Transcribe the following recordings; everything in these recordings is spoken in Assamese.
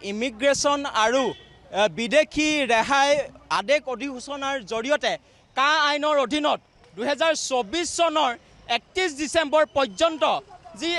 ইমিগ্ৰেশ্যন আৰু বিদেশী ৰেহাই আদেশ অধিসূচনাৰ জৰিয়তে কা আইনৰ অধীনত 2024 চনৰ 31 ডিচেম্বৰ পৰ্যন্ত যি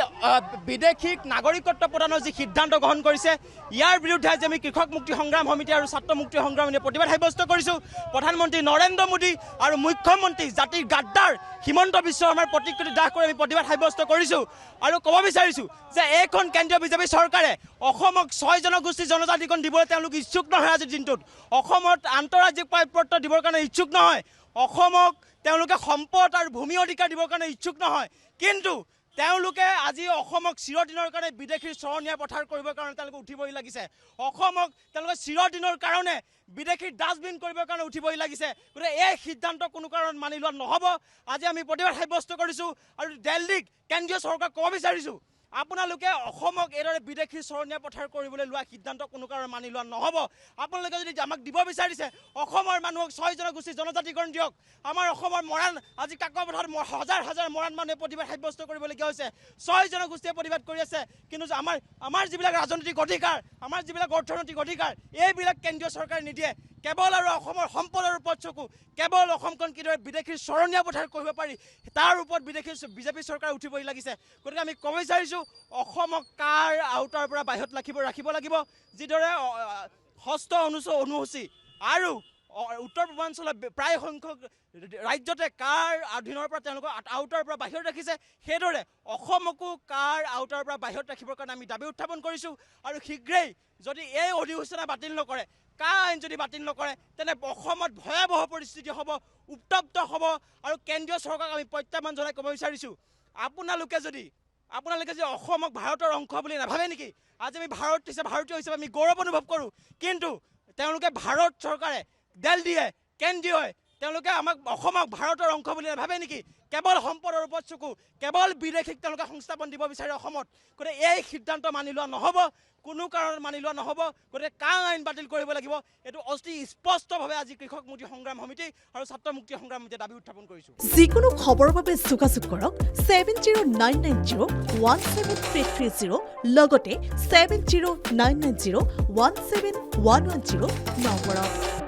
বিদেশীক নাগৰিকত্ব প্ৰদানৰ যি সিদ্ধান্ত গ্ৰহণ কৰিছে ইয়াৰ বিৰুদ্ধে আজি আমি কৃষক মুক্তি সংগ্ৰাম সমিতি আৰু ছাত্ৰ মুক্তি সংগ্ৰাম সমিতিয়ে প্ৰতিবাদ সাব্যস্ত কৰিছোঁ। প্ৰধানমন্ত্ৰী নৰেন্দ্ৰ মোদী আৰু মুখ্যমন্ত্ৰী জাতিৰ গাদ্দাৰ হিমন্ত বিশ্ব শৰ্মাৰ প্ৰতিকৃতি দাহ কৰি আমি প্ৰতিবাদ সাব্যস্ত কৰিছোঁ আৰু ক'ব বিচাৰিছোঁ যে এইখন কেন্দ্ৰীয় বিজেপি চৰকাৰে অসমক 6 জনগোষ্ঠী জনজাতিকৰণ দিবলৈ তেওঁলোক ইচ্ছুক নহয়। আজিৰ দিনটোত অসমত আন্তঃৰাজ্যিক পাৰপত্ৰ দিবৰ কাৰণে ইচ্ছুক নহয়। অসমক তেওঁলোকে সম্পদ আৰু ভূমি অধিকাৰ দিবৰ কাৰণে ইচ্ছুক নহয়। কিন্তু তেওঁলোকে আজি অসমক চিৰদিনৰ কাৰণে বিদেশীৰ চৰণীয়া পথাৰ কৰিবৰ কাৰণে তেওঁলোকে উঠিবই লাগিছে। অসমক তেওঁলোকে চিৰদিনৰ কাৰণে বিদেশীৰ ডাষ্টবিন কৰিবৰ কাৰণে উঠিবই লাগিছে। গতিকে এই সিদ্ধান্ত কোনো কাৰণত মানি লোৱা নহ'ব। আজি আমি প্ৰতিবাদ সাব্যস্ত কৰিছোঁ আৰু দিল্লীক কেন্দ্ৰীয় চৰকাৰক ক'ব বিচাৰিছোঁ আপোনালোকে অসমক এইদৰে বিদেশীৰ চৰণীয়া পথাৰ কৰিবলৈ লোৱা সিদ্ধান্ত কোনো কাৰণত মানি লোৱা নহ'ব। আপোনালোকে যদি আমাক দিব বিচাৰিছে অসমৰ মানুহক 6 জনগোষ্ঠী জনজাতিকৰণ দিয়ক। আমাৰ অসমৰ মৰাণ আজি কাকপথাৰত হাজাৰ হাজাৰ মৰাণ মানুহে প্ৰতিবাদ সাব্যস্ত কৰিবলগীয়া হৈছে। 6 জনগোষ্ঠীয়ে প্ৰতিবাদ কৰি আছে। কিন্তু আমাৰ যিবিলাক ৰাজনৈতিক অধিকাৰ আমাৰ যিবিলাক অৰ্থনৈতিক অধিকাৰ এইবিলাক কেন্দ্ৰীয় চৰকাৰে নিদিয়ে। কেৱল আৰু অসমৰ সম্পদৰ ওপৰত চকু কেৱল অসমখন কিদৰে বিদেশীৰ চৰণীয়া পথাৰ কৰিব পাৰি তাৰ ওপৰত বিজেপি চৰকাৰ উঠিবই লাগিছে। গতিকে আমি ক'ব বিচাৰিছোঁ অসমক কাৰ আওতাৰ পৰা বাহিৰত ৰাখিব লাগিব। যিদৰে ষষ্ঠ অনুসূচী আৰু উত্তৰ পূৰ্বাঞ্চলৰ প্ৰায় সংখ্যক ৰাজ্যতে কাৰ অধীনৰ পৰা তেওঁলোকৰ আওতাৰ পৰা বাহিৰত ৰাখিছে সেইদৰে অসমকো কাৰ আওতাৰ পৰা বাহিৰত ৰাখিবৰ কাৰণে আমি দাবী উত্থাপন কৰিছোঁ। আৰু শীঘ্ৰেই যদি এই অধিসূচনা বাতিল নকৰে কা আইন যদি বাতিল নকৰে তেনে অসমত ভয়াৱহ পৰিস্থিতি হ'ব, উত্তপ্ত হ'ব। আৰু কেন্দ্ৰীয় চৰকাৰক আমি প্ৰত্যাহ্বান জনাই ক'ব বিচাৰিছোঁ আপোনালোকে যদি অসমক ভাৰতৰ অংশ বুলি নাভাবে নেকি? আজি আমি ভাৰতীয় হিচাপে আমি গৌৰৱ অনুভৱ কৰোঁ। কিন্তু তেওঁলোকে ভাৰত চৰকাৰে দিল্লীয়ে কেন্দ্ৰীয়ই তেওঁলোকে অসমক ভাৰতৰ অংশ বুলি নাভাবে নেকি? কেৱল সম্পদৰ ওপৰত চকু কেৱল বিদেশীক তেওঁলোকে সংস্থাপন দিব বিচাৰে অসমত। গতিকে এই সিদ্ধান্ত মানি লোৱা নহ'ব, কোনো কাৰণত মানি লোৱা নহ'ব। গতিকে কা আইন বাতিল কৰিব লাগিব। এইটো অতি স্পষ্টভাৱে আজি কৃষক মুক্তি সংগ্ৰাম সমিতি আৰু ছাত্ৰ মুক্তি সংগ্ৰাম সমিতিয়ে দাবী উত্থাপন কৰিছোঁ। যিকোনো খবৰৰ বাবে যোগাযোগ কৰক 7099017330 লগতে 7099017110 নম্বৰত।